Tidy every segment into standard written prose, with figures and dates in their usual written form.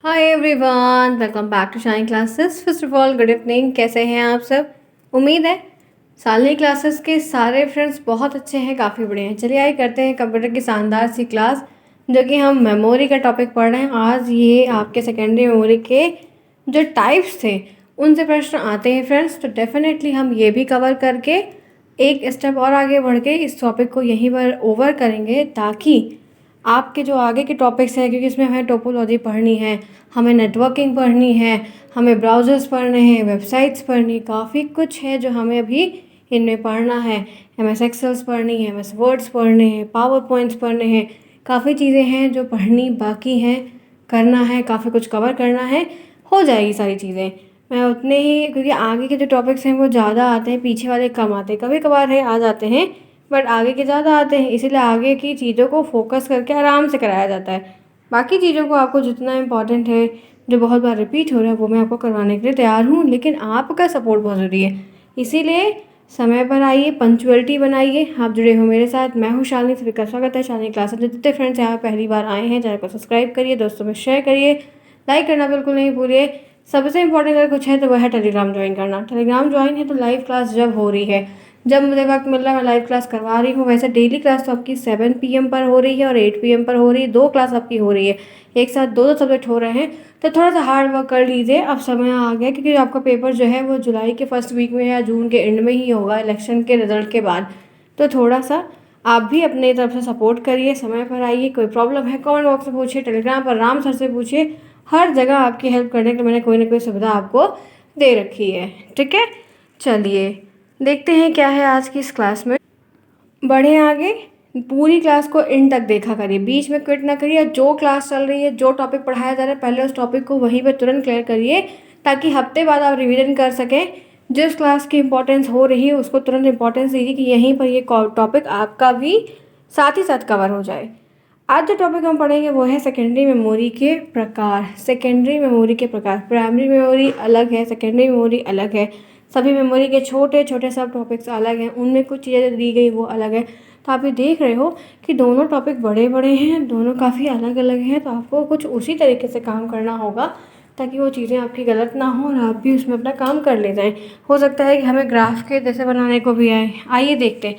Hi everyone, welcome back to Shine classes. First of all good evening. कैसे हैं आप सब? उम्मीद है सालनी क्लासेस के सारे फ्रेंड्स बहुत अच्छे हैं, काफ़ी बड़े हैं। चलिए आइए करते हैं कंप्यूटर की शानदार सी क्लास, जो कि हम मेमोरी का टॉपिक पढ़ रहे हैं। आज ये आपके सेकेंडरी मेमोरी के जो टाइप्स थे उनसे प्रश्न आते हैं फ्रेंड्स, तो डेफिनेटली हम ये भी कवर करके एक स्टेप और आगे बढ़ के इस टॉपिक को यहीं पर ओवर करेंगे, ताकि आपके जो आगे के टॉपिक्स हैं, क्योंकि इसमें हमें टोपोलॉजी पढ़नी है, हमें नेटवर्किंग पढ़नी है, हमें ब्राउज़र्स पढ़ने हैं, वेबसाइट्स पढ़नी, काफ़ी कुछ है जो हमें अभी इनमें पढ़ना है। MS एक्सेल्स पढ़नी है, MS वर्ड्स पढ़ने हैं, पावर पॉइंट्स पढ़ने हैं, काफ़ी चीज़ें हैं जो पढ़नी बाकी हैं, करना है, काफ़ी कुछ कवर करना है। हो जाएगी सारी चीज़ें। मैं उतने ही, क्योंकि आगे के जो टॉपिक्स हैं वो ज़्यादा आते हैं, पीछे वाले कम आते हैं। कभी कभार है आ जाते हैं, बट आगे के ज़्यादा आते हैं, इसीलिए आगे की चीज़ों को फोकस करके आराम से कराया जाता है। बाकी चीज़ों को आपको जितना इम्पॉर्टेंट है, जो बहुत बार रिपीट हो रहा है, वो मैं आपको करवाने के लिए तैयार हूँ, लेकिन आपका सपोर्ट बहुत ज़रूरी है। इसीलिए समय पर आइए, पंक्चुअलिटी बनाइए। आप जुड़े हो मेरे साथ, मैं हूँ शालिनी। सभी का स्वागत है शालिनी क्लासेस। जितने फ्रेंड्स यहाँ पहली बार आए हैं, चैनल को सब्सक्राइब करिए, दोस्तों में शेयर करिए, लाइक करना बिल्कुल नहीं भूलिए। सबसे इंपॉर्टेंट अगर कुछ है तो वह है टेलीग्राम ज्वाइन करना। टेलीग्राम ज्वाइन है तो लाइव क्लास जब हो रही है, जब मुझे वक्त मिल रहा है, मैं लाइव क्लास करवा रही हूँ। वैसे डेली क्लास तो आपकी 7 PM पर हो रही है और 8 PM पर हो रही है। 2 क्लास आपकी हो रही है, एक साथ दो सब्जेक्ट हो रहे हैं, तो थोड़ा सा हार्ड वर्क कर लीजिए। अब समय आ गया, क्योंकि आपका पेपर जो है वो जुलाई के फर्स्ट वीक में या जून के एंड में ही होगा, इलेक्शन के रिजल्ट के बाद। तो थोड़ा सा आप भी अपने तरफ से सपोर्ट करिए, समय पर आइए। कोई प्रॉब्लम है कमेंट बॉक्स में पूछिए, टेलीग्राम पर राम सर से पूछिए। हर जगह आपकी हेल्प करने के लिए मैंने कोई ना कोई सुविधा आपको दे रखी है, ठीक है। चलिए देखते हैं क्या है आज की इस क्लास में। बढ़े आगे, पूरी क्लास को एंड तक देखा करिए, बीच में क्विट ना करिए। जो क्लास चल रही है, जो टॉपिक पढ़ाया जा रहा है, पहले उस टॉपिक को वहीं पर तुरंत क्लियर करिए, ताकि हफ्ते बाद आप रिवीजन कर सकें। जिस क्लास की इंपॉर्टेंस हो रही है उसको तुरंत इंपॉर्टेंस दीजिए, कि यहीं पर ये टॉपिक आपका भी साथ ही साथ कवर हो जाए। आज जो टॉपिक हम पढ़ेंगे वो है सेकेंडरी मेमोरी के प्रकार। सेकेंडरी मेमोरी के प्रकार, प्राइमरी मेमोरी अलग है, सेकेंडरी मेमोरी अलग है। सभी मेमोरी के छोटे छोटे सब टॉपिक्स अलग हैं, उनमें कुछ चीज़ें दी गई वो अलग है। तो आप ये देख रहे हो कि दोनों टॉपिक बड़े बड़े हैं, दोनों काफ़ी अलग अलग हैं, तो आपको कुछ उसी तरीके से काम करना होगा, ताकि वो चीज़ें आपकी गलत ना हो और आप भी उसमें अपना काम कर ले जाएं। हो सकता है कि हमें ग्राफ के जैसे बनाने को भी आए। आइए देखते हैं।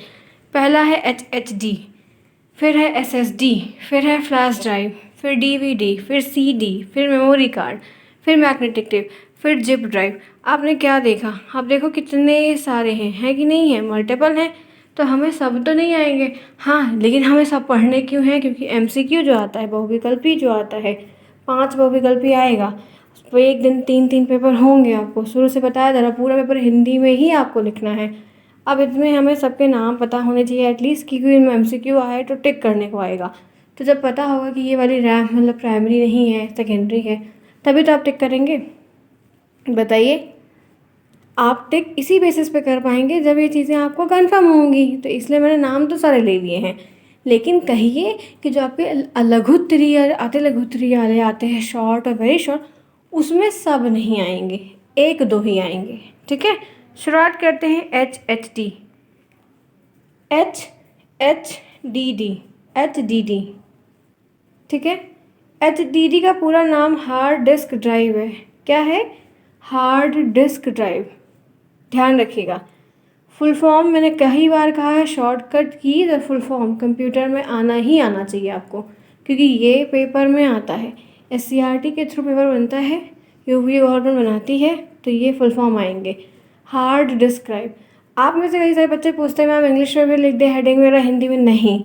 पहला है HHD, फिर है SSD, फिर है फ्लैश ड्राइव, फिर DVD, फिर CD, फिर मेमोरी कार्ड, फिर मैग्नेटिक टेप, फिर जिप ड्राइव। आपने क्या देखा? आप देखो कितने सारे हैं, है कि नहीं है? मल्टीपल हैं, तो हमें सब तो नहीं आएंगे। हाँ, लेकिन हमें सब पढ़ने क्यों हैं? क्योंकि MCQ जो आता है, बहुविकल्पी जो आता है, 5 बहुविकल्पी आएगा। तो एक दिन 3-3 पेपर होंगे। आपको शुरू से बताया जा रहा, पूरा पेपर हिंदी में ही आपको लिखना है। अब इसमें हमें सबके नाम पता होने चाहिए एटलीस्ट, क्योंकि इनमें MCQ आए तो टिक करने को आएगा। तो जब पता होगा कि ये वाली रैम मतलब प्राइमरी नहीं है, सेकेंडरी है, तभी तो आप टिक करेंगे। बताइए, आप टिक इसी बेसिस पे कर पाएंगे जब ये चीज़ें आपको कंफर्म होंगी। तो इसलिए मैंने नाम तो सारे ले लिए हैं, लेकिन कहिए कि जो आपके लघु उत्तरीय आते, लघु उत्तरीय वाले आते हैं, शॉर्ट और वेरी शॉर्ट, उसमें सब नहीं आएंगे, 1-2 ही आएंगे, ठीक है। शुरुआत करते हैं HHD, HDD, ठीक है। HDD का पूरा नाम हार्ड डिस्क ड्राइव है। क्या है? Hard disk drive. ध्यान रखिएगा, फुल फॉर्म मैंने कई बार कहा है, शॉर्टकट की द फुल फॉर्म कंप्यूटर में आना ही आना चाहिए आपको, क्योंकि ये पेपर में आता है। SCRT के थ्रू पेपर बनता है, यूपी गवर्नमेंट बनाती है, तो ये फुल फॉर्म आएंगे। Hard disk drive. आप में से कई सारे बच्चे पूछते हैं मैम इंग्लिश में भी लिख दे हेडिंग वगैरह, हिंदी में नहीं।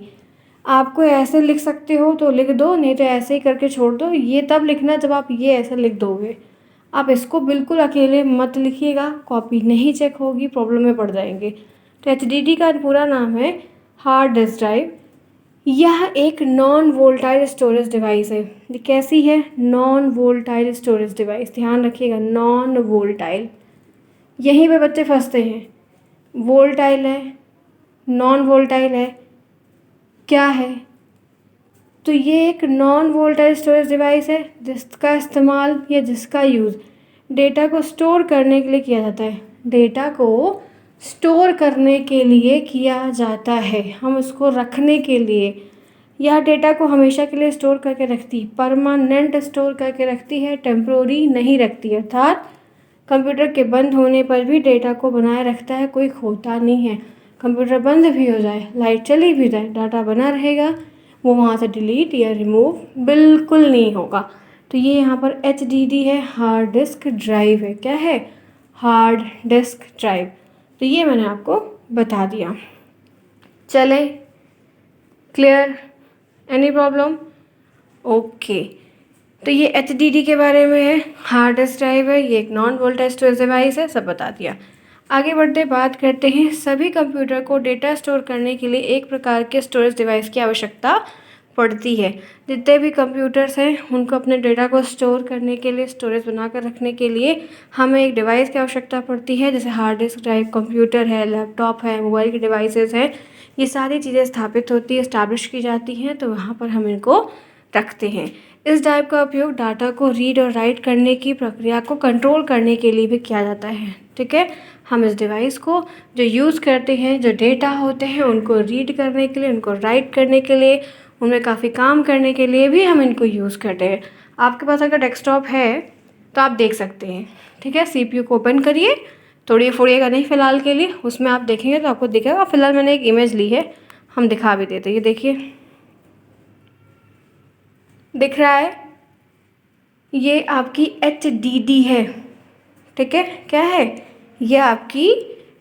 आपको ऐसे लिख सकते हो तो लिख दो, नहीं तो ऐसे ही करके छोड़ दो। ये तब लिखना जब आप ये ऐसे लिख दोगे। आप इसको बिल्कुल अकेले मत लिखिएगा, कॉपी नहीं चेक होगी, प्रॉब्लम में पड़ जाएंगे। तो HDD का पूरा नाम है हार्ड डिस्क ड्राइव। यह एक नॉन वोल्टाइल स्टोरेज डिवाइस है। ये कैसी है? Non volatile storage device. ध्यान रखिएगा, नॉन वोल्टाइल। यहीं पे बच्चे फंसते हैं। वोल्टाइल है, नॉन वोल्टाइल है, क्या है? तो ये एक नॉन वोल्टाइल स्टोरेज डिवाइस है, जिसका इस्तेमाल या जिसका यूज़ डेटा को स्टोर करने के लिए किया जाता है। डेटा को स्टोर करने के लिए किया जाता है, हम उसको रखने के लिए, यह डेटा को हमेशा के लिए स्टोर करके रखती, परमानेंट स्टोर करके रखती है, टेम्प्रोरी नहीं रखती। अर्थात कंप्यूटर के बंद होने पर भी डेटा को बनाए रखता है, कोई खोता नहीं है। कंप्यूटर बंद भी हो जाए, लाइट चली भी जाए, डाटा बना रहेगा, वो वहाँ से डिलीट या रिमूव बिल्कुल नहीं होगा। तो ये यहाँ पर HDD है, हार्ड डिस्क ड्राइव है। क्या है? Hard disk drive. तो ये मैंने आपको बता दिया। चले, क्लियर? Any problem? ओके। तो ये HDD के बारे में है, हार्ड डिस्क ड्राइव है, ये एक नॉन वोल्टाइल स्टोरेज डिवाइस है, सब बता दिया। आगे बढ़ते बात करते हैं, सभी कंप्यूटर को डेटा स्टोर करने के लिए एक प्रकार के स्टोरेज डिवाइस की आवश्यकता पड़ती है। जितने भी कंप्यूटर्स हैं उनको अपने डेटा को स्टोर करने के लिए, स्टोरेज बनाकर रखने के लिए हमें एक डिवाइस की आवश्यकता पड़ती है। जैसे हार्ड डिस्क ड्राइव, कंप्यूटर है, लैपटॉप है, मोबाइल के डिवाइसेस हैं, ये सारी चीज़ें स्थापित होती है, इस्टेब्लिश की जाती हैं, तो वहाँ पर हम इनको रखते हैं। इस ड्राइव का उपयोग डाटा को रीड और राइट करने की प्रक्रिया को कंट्रोल करने के लिए भी किया जाता है। ठीक है, हम इस डिवाइस को जो यूज़ करते हैं, जो डेटा होते हैं उनको रीड करने के लिए, उनको राइट करने के लिए, उनमें काफ़ी काम करने के लिए भी हम इनको यूज़ करते हैं। आपके पास अगर डेस्कटॉप है तो आप देख सकते हैं। ठीक है, CPU को ओपन करिए, तोड़िए फोड़िएगा नहीं फ़िलहाल के लिए, उसमें आप देखेंगे तो आपको दिखेगा। फ़िलहाल मैंने एक इमेज ली है, हम दिखा भी देते हैं। ये देखिए, दिख रहा है? ये आपकी HDD है। ठीक है, क्या है? ये आपकी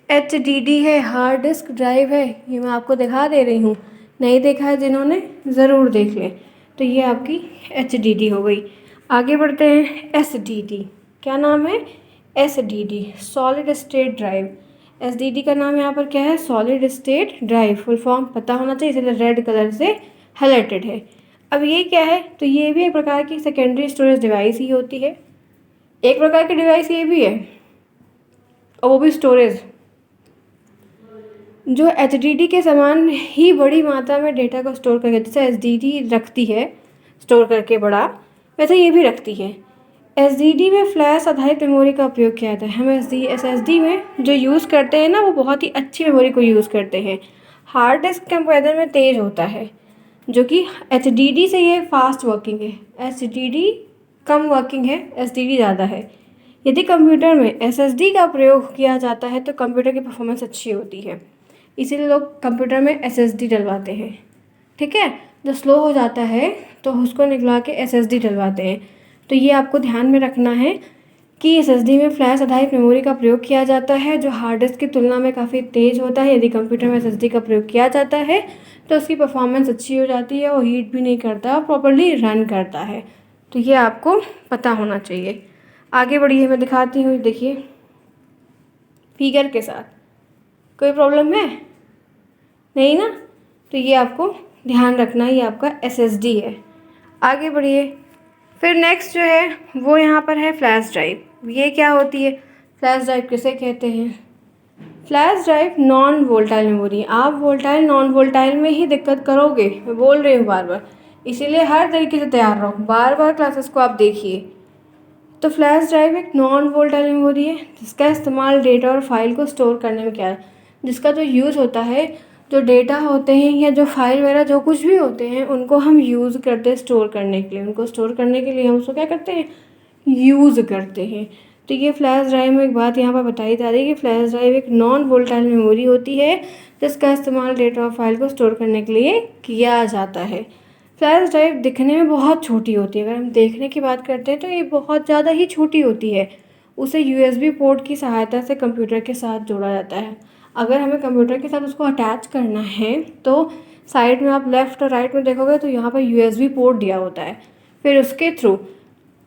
HDD है, हार्ड डिस्क ड्राइव है। ये मैं आपको दिखा दे रही हूँ, नहीं देखा है जिन्होंने ज़रूर देख लें। तो ये आपकी HDD हो गई। आगे बढ़ते हैं, SDD। क्या नाम है? SDD, solid state drive. SDD का नाम यहाँ पर क्या है? Solid state drive. Full form पता होना चाहिए, इसलिए रेड कलर से हाईलाइटेड है। अब ये क्या है? तो ये भी एक प्रकार की सेकेंडरी स्टोरेज डिवाइस ही होती है। एक प्रकार की डिवाइस ये भी है, और वो भी स्टोरेज, जो HDD के समान ही बड़ी मात्रा में डेटा को स्टोर करके, जैसे SDD रखती है स्टोर करके बड़ा, वैसे ये भी रखती है। SDD में फ्लैश आधारित मेमोरी का उपयोग किया जाता है। हम SSD में जो यूज़ करते हैं ना, वो बहुत ही अच्छी मेमोरी को यूज़ करते हैं। हार्ड डिस्क कंपेरिजन में तेज़ होता है, जो कि HDD से ये फास्ट वर्किंग है। HDD कम वर्किंग है, SDD ज़्यादा है। यदि कंप्यूटर में SSD का प्रयोग किया जाता है तो कंप्यूटर की परफॉर्मेंस अच्छी होती है, इसीलिए लोग कंप्यूटर में SSD डलवाते हैं। ठीक है, जो स्लो हो जाता है तो उसको निकलवा के SSD डलवाते हैं। तो ये आपको ध्यान में रखना है कि SSD में फ्लैश आधारित मेमोरी का प्रयोग किया जाता है, जो हार्ड डिस्क की तुलना में काफ़ी तेज़ होता है। यदि कंप्यूटर में SSD का प्रयोग किया जाता है तो उसकी परफॉर्मेंस अच्छी हो जाती है, और हीट भी नहीं करता, प्रॉपर्ली रन करता है। तो ये आपको पता होना चाहिए। आगे बढ़िए, मैं दिखाती हूँ। देखिए फिगर के साथ, कोई प्रॉब्लम है? नहीं ना? तो ये आपको ध्यान रखना, ये आपका SSD है। आगे बढ़िए, फिर नेक्स्ट जो है वो यहाँ पर है फ्लैश ड्राइव। ये क्या होती है? फ्लैश ड्राइव किसे कहते हैं? Flash drive non volatile memory. आप वोल्टाइल नॉन वोल्टाइल में ही दिक्कत करोगे, मैं बोल रही हूँ बार बार, इसीलिए हर तरीके से तैयार रहो, बार बार क्लासेस को आप देखिए। तो फ्लैश ड्राइव एक नॉन वोल्टाइल मेमोरी है, जिसका इस्तेमाल डेटा और फाइल को स्टोर करने में किया है। जिसका जो यूज़ होता है, जो डेटा होते हैं या जो फाइल वगैरह जो कुछ भी होते हैं, उनको हम यूज़ करते हैं स्टोर करने के लिए। उनको स्टोर करने के लिए हम उसको क्या करते हैं? यूज़ करते हैं। तो ये फ्लैश ड्राइव में एक बात यहाँ पर बताई जा रही है कि फ्लैश ड्राइव एक नॉन वोल्टाइल मेमोरी होती है, जिसका इस्तेमाल डेटा और फाइल को स्टोर करने के लिए किया जाता है। फ्लैश ड्राइव दिखने में बहुत छोटी होती है। अगर हम देखने की बात करते हैं तो ये बहुत ज़्यादा ही छोटी होती है। उसे USB पोर्ट की सहायता से कंप्यूटर के साथ जोड़ा जाता है। अगर हमें कंप्यूटर के साथ उसको अटैच करना है तो साइड में आप लेफ़्ट और राइट में देखोगे तो यहाँ पर USB पोर्ट दिया होता है। फिर उसके थ्रू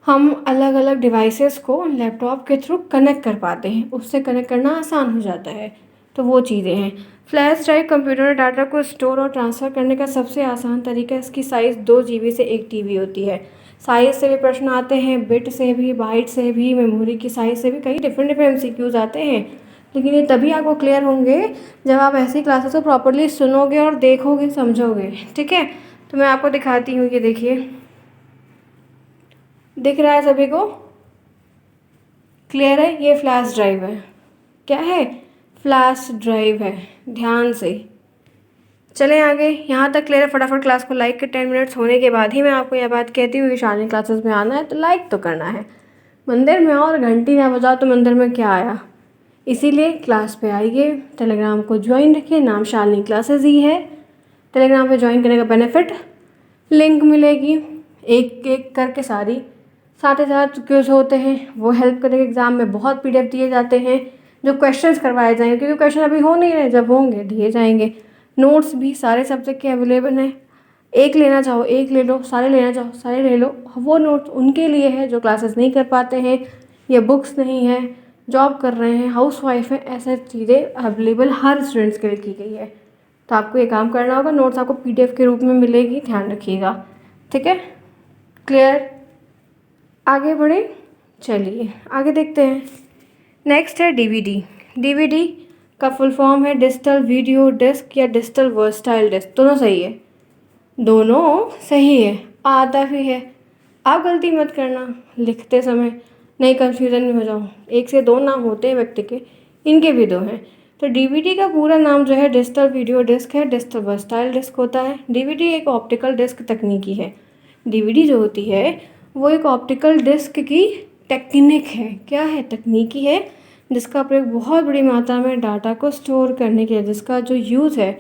हम अलग अलग डिवाइसेस को लैपटॉप के थ्रू कनेक्ट कर पाते हैं, उससे कनेक्ट करना आसान हो जाता है। तो वो चीज़ें हैं। फ्लैश ड्राइव कंप्यूटर में डाटा को स्टोर और ट्रांसफ़र करने का सबसे आसान तरीका है। इसकी साइज़ 2 GB से 1 TB होती है। साइज़ से भी प्रश्न आते हैं, बिट से भी, बाइट से भी, मेमोरी की साइज़ से भी, कई डिफरेंट डिफरेंट MCQs आते हैं। लेकिन ये तभी आपको क्लियर होंगे जब आप ऐसी क्लासेस को प्रॉपर्ली सुनोगे और देखोगे, समझोगे। ठीक है, तो मैं आपको दिखाती हूँ। ये देखिए, दिख रहा है सभी को? क्लियर है? ये फ्लैश ड्राइव है। क्या है? फ्लैश ड्राइव है, ध्यान से। चलें आगे, यहाँ तक क्लियर है। फटाफट क्लास को लाइक के 10 मिनट्स होने के बाद ही मैं आपको यह बात कहती हूँ कि शालिनी क्लासेस में आना है तो लाइक तो करना है। मंदिर में आओ और घंटी ना बजाओ तो मंदिर में क्या आया। इसीलिए क्लास पे आइए, टेलीग्राम को ज्वाइन रखिए, नाम शालिनी क्लासेस ही है। टेलीग्राम पे ज्वाइन करने का बेनिफिट, लिंक मिलेगी एक एक करके सारी, साथ ही साथ क्विज होते हैं वो हेल्प करेंगे। एग्ज़ाम में बहुत पीडीएफ दिए जाते हैं जो क्वेश्चंस करवाए जाएंगे, क्योंकि क्वेश्चन अभी हो नहीं रहे, जब होंगे दिए जाएंगे। नोट्स भी सारे सब्जेक्ट के अवेलेबल हैं, एक लेना चाहो एक ले लो, सारे लेना चाहो सारे ले लो। वो नोट्स उनके लिए है जो क्लासेस नहीं कर पाते हैं या बुक्स नहीं है, जॉब कर रहे हैं, हाउस वाइफ है, ऐसे चीज़ें अवेलेबल हर स्टूडेंट्स के लिए की गई है। तो आपको ये काम करना होगा, नोट्स आपको पीडीएफ के रूप में मिलेगी, ध्यान रखिएगा, ठीक है। क्लियर, आगे बढ़े, चलिए आगे देखते हैं। नेक्स्ट है डीवीडी। डीवीडी का फुल फॉर्म है डिजिटल वीडियो डिस्क या डिजिटल वर्सटाइल डिस्क, दोनों सही है, दोनों सही है, आता भी है। आप गलती मत करना लिखते समय, नहीं कन्फ्यूज़न में हो जाओ। एक से दो नाम होते हैं व्यक्ति के, इनके भी दो हैं। तो डीवीडी का पूरा नाम जो है डिजिटल वीडियो डिस्क है, डिजिटल वर्सटाइल डिस्क होता है। डीवीडी एक ऑप्टिकल डिस्क तकनीकी है। डीवीडी जो होती है वो एक ऑप्टिकल डिस्क की टेक्निक है। क्या है? तकनीकी है, जिसका प्रयोग बहुत बड़ी मात्रा में डाटा को स्टोर करने के लिए, जिसका जो यूज़ है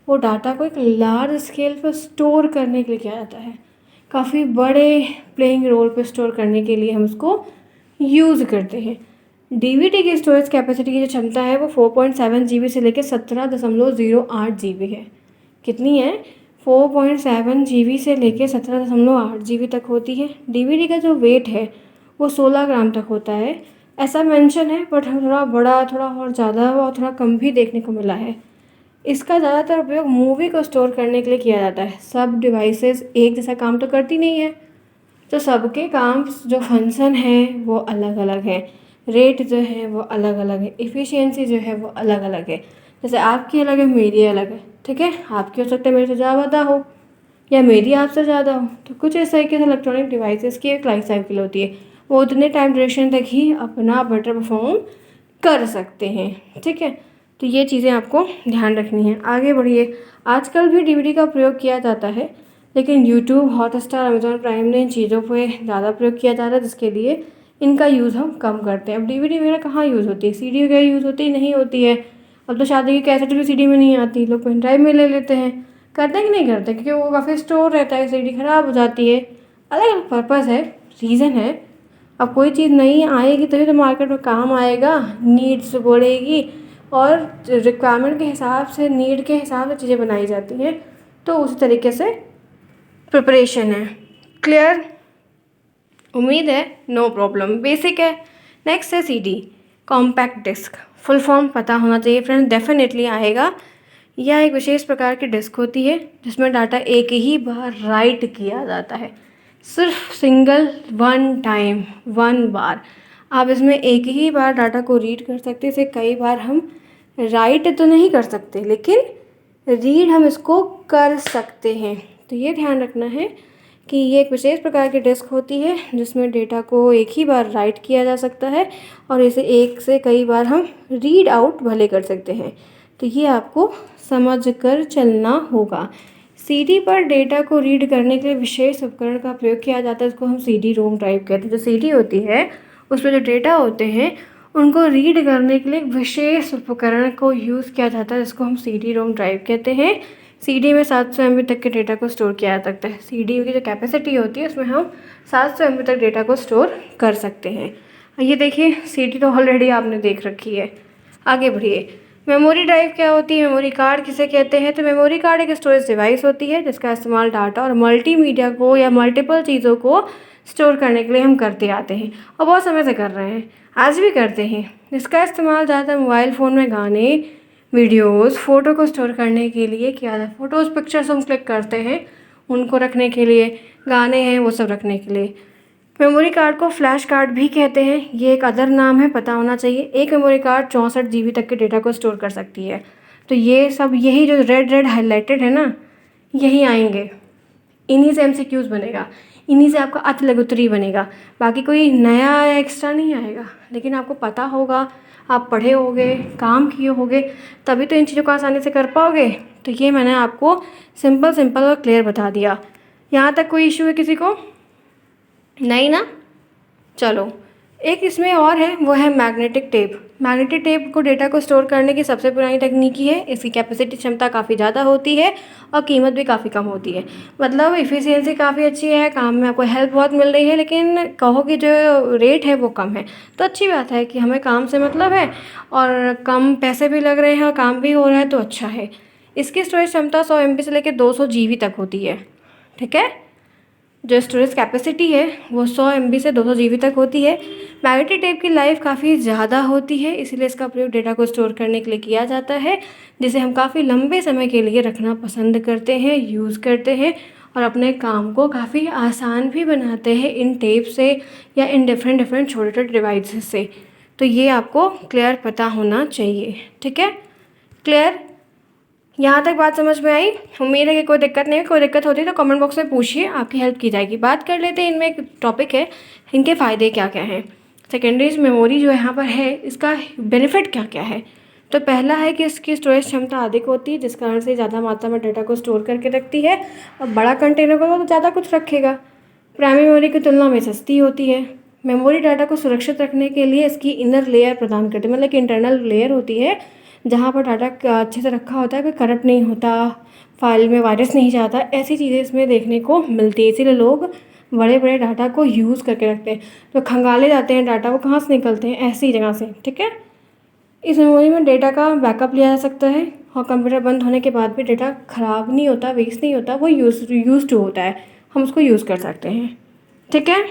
वो डाटा को एक लार्ज स्केल पर स्टोर करने के लिए किया जाता है। काफ़ी बड़े प्लेइंग रोल पे स्टोर करने के लिए हम उसको यूज़ करते हैं। डीवीडी की स्टोरेज कैपेसिटी की जो क्षमता है वो 4.7 GB से लेकर 17.08 GB है। कितनी है? 4.7 GB से लेकर 17.8 GB तक होती है। डीवीडी का जो वेट है वो 16 ग्राम तक होता है, ऐसा मेंशन है, बट हम थोड़ा बड़ा, थोड़ा और ज़्यादा और थोड़ा कम भी देखने को मिला है। इसका ज़्यादातर उपयोग मूवी को स्टोर करने के लिए किया जाता है। सब डिवाइसेस एक जैसा काम तो करती नहीं है, तो सबके काम जो फंक्शन है वो अलग अलग है, रेट जो है वो अलग अलग है, इफ़िशियंसी जो है वो अलग अलग है। जैसे आपकी अलग है, मेरी अलग है, ठीक है। आपकी हो सकता है मेरे से ज़्यादा हो या मेरी आपसे ज़्यादा हो। तो कुछ इस तरीके से इलेक्ट्रॉनिक डिवाइसेस की एक लाइफ साइकिल होती है, वो उतने टाइम ड्यूरेशन तक ही अपना बेटर परफॉर्म कर सकते हैं, ठीक है। तो ये चीज़ें आपको ध्यान रखनी है। आगे बढ़िए। आजकल भी डीवीडी का प्रयोग किया जाता है, लेकिन यूट्यूब, हॉटस्टार, अमेजॉन प्राइम ने इन चीज़ों पे ज़्यादा प्रयोग किया जा रहा है, जिसके लिए इनका यूज़ हम कम करते हैं। अब डीवीडी वगैरह कहाँ यूज़ होती है? सीडी वगैरह यूज़ होती नहीं होती है। अब तो शादी की कैसेट भी सीडी में नहीं आती, लोग पेन ड्राइव में ले लेते हैं। करते कि नहीं करते? क्योंकि वो काफ़ी स्टोर रहता है, सीडी ख़राब हो जाती है। अलग अलग पर्पज़ है, रीज़न है। अब कोई चीज़ नहीं आएगी तभी तो मार्केट में काम आएगा, नीड्स बढ़ेगी और रिक्वायरमेंट के हिसाब से, नीड के हिसाब से चीज़ें बनाई जाती हैं। तो उसी तरीके से प्रिपरेशन है। क्लियर? उम्मीद है नो प्रॉब्लम, बेसिक है। नेक्स्ट है CD, compact disc. Full form पता होना चाहिए फ्रेंड्स, डेफिनेटली आएगा। यह एक विशेष प्रकार की डिस्क होती है जिसमें डाटा एक ही बार राइट किया जाता है, सिर्फ single one time, one bar. आप इसमें एक ही बार डाटा को रीड कर सकते हैं, इसे कई बार हम राइट तो नहीं कर सकते, लेकिन रीड हम इसको कर सकते हैं। तो ये ध्यान रखना है कि ये एक विशेष प्रकार की डिस्क होती है जिसमें डेटा को एक ही बार राइट किया जा सकता है और इसे एक से कई बार हम रीड आउट भले कर सकते हैं। तो ये आपको समझ कर चलना होगा। सीडी पर डेटा को रीड करने के लिए विशेष उपकरण का प्रयोग किया जाता है, इसको हम सीडी रोम ड्राइव कहते हैं। जो सीडी होती है उस पर जो डेटा होते हैं उनको रीड करने के लिए एक विशेष उपकरण को यूज़ किया जाता है, जिसको हम सीडी रोम ड्राइव कहते हैं। सीडी में 700 MB तक के डेटा को स्टोर किया जा सकता है। सीडी की जो कैपेसिटी होती है उसमें हम 700 MB तक डेटा को स्टोर कर सकते हैं। ये देखिए, सीडी तो ऑलरेडी आपने देख रखी है। आगे बढ़िए। मेमोरी ड्राइव क्या होती है? मेमोरी कार्ड किसे कहते हैं? तो मेमोरी कार्ड एक स्टोरेज डिवाइस होती है जिसका इस्तेमाल डाटा और मल्टीमीडिया को या मल्टीपल चीज़ों को स्टोर करने के लिए हम करते आते हैं और बहुत समय से कर रहे हैं, आज भी करते हैं। इसका इस्तेमाल ज़्यादातर मोबाइल फ़ोन में गाने, वीडियोस, फ़ोटो को स्टोर करने के लिए किया जाता है। फ़ोटोज़, पिक्चर्स हम क्लिक करते हैं उनको रखने के लिए, गाने हैं वो सब रखने के लिए। मेमोरी कार्ड को फ्लैश कार्ड भी कहते हैं, ये एक अदर नाम है, पता होना चाहिए। एक मेमोरी कार्ड 64 GB तक के डेटा को स्टोर कर सकती है। तो ये सब, यही जो रेड रेड हाईलाइटेड है ना, यही आएंगे, इन्हीं से MCQs बनेगा, इन्हीं से आपका अत लघुत्तरी बनेगा। बाकी कोई नया एक्स्ट्रा नहीं आएगा, लेकिन आपको पता होगा, आप पढ़े होगे, काम किए होगे, तभी तो इन चीज़ों को आसानी से कर पाओगे। तो ये मैंने आपको सिंपल सिंपल और क्लियर बता दिया। यहाँ तक कोई इशू है किसी को? नहीं ना? चलो, एक इसमें और है, वो है मैग्नेटिक टेप। मैग्नेटिक टेप को डेटा को स्टोर करने की सबसे पुरानी तकनीक ही है। इसकी कैपेसिटी क्षमता काफ़ी ज़्यादा होती है और कीमत भी काफ़ी कम होती है। मतलब इफ़िशियंसी काफ़ी अच्छी है, काम में आपको हेल्प बहुत मिल रही है, लेकिन कहो कि जो रेट है वो कम है। तो अच्छी बात है कि हमें काम से मतलब है और कम पैसे भी लग रहे हैं और काम भी हो रहा है, तो अच्छा है। इसकी स्टोरेज क्षमता 100 MB से लेकर 200 GB तक होती है। ठीक है, जो स्टोरेज कैपेसिटी है वो 100 MB से 200 GB तक होती है। मैग्नेटिक टेप की लाइफ काफ़ी ज़्यादा होती है, इसीलिए इसका प्रयोग डेटा को स्टोर करने के लिए किया जाता है, जिसे हम काफ़ी लंबे समय के लिए रखना पसंद करते हैं, यूज़ करते हैं और अपने काम को काफ़ी आसान भी बनाते हैं इन टेप से या इन डिफरेंट डिफरेंट छोटे छोटे डिवाइसेस से। तो ये आपको क्लियर पता होना चाहिए। ठीक है, क्लियर? यहाँ तक बात समझ में आई? उम्मीद है कि कोई दिक्कत नहीं है। कोई दिक्कत होती है तो कमेंट बॉक्स में पूछिए, आपकी हेल्प की जाएगी। बात कर लेते हैं, इनमें एक टॉपिक है, इनके फ़ायदे क्या क्या हैं। सेकेंडरी मेमोरी जो यहाँ पर है, इसका बेनिफिट क्या क्या है? तो पहला है कि इसकी स्टोरेज क्षमता अधिक होती है, जिस कारण से ज़्यादा मात्रा में डाटा को स्टोर करके रखती है। और बड़ा कंटेनर होगा तो ज़्यादा कुछ रखेगा। प्राइमरी मेमोरी की तुलना में सस्ती होती है। मेमोरी डाटा को सुरक्षित रखने के लिए इसकी इनर लेयर प्रदान करती है, मतलब कि इंटरनल लेयर होती है जहाँ पर डाटा अच्छे से रखा होता है, कोई करप्ट नहीं होता, फाइल में वायरस नहीं जाता, ऐसी चीज़ें इसमें देखने को मिलती है। इसीलिए लोग बड़े बड़े डाटा को यूज़ करके रखते हैं। तो खंगाले जाते हैं डाटा, वो कहाँ से निकलते हैं? ऐसी जगह से। ठीक है, इस मेमोरी में डेटा का बैकअप लिया जा सकता है और कंप्यूटर बंद होने के बाद भी डेटा ख़राब नहीं होता, वेस्ट नहीं होता, वो यूज टू होता है, हम उसको यूज़ कर सकते हैं। ठीक है,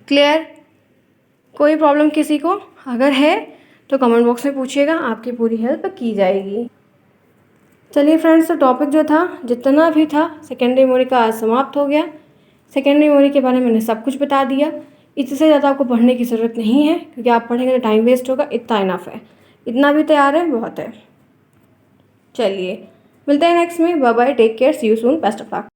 क्लियर? कोई प्रॉब्लम किसी को अगर है तो कमेंट बॉक्स में पूछिएगा, आपकी पूरी हेल्प की जाएगी। चलिए फ्रेंड्स, तो टॉपिक जो था जितना भी था सेकेंडरी मेमोरी का आज समाप्त हो गया। सेकेंडरी मेमोरी के बारे में मैंने सब कुछ बता दिया। इससे ज़्यादा आपको पढ़ने की ज़रूरत नहीं है, क्योंकि आप पढ़ेंगे तो टाइम वेस्ट होगा। इतना इनफ है, इतना भी तैयार है, बहुत है। चलिए मिलते हैं नेक्स्ट में। Bye bye, take care, see you soon, best of luck.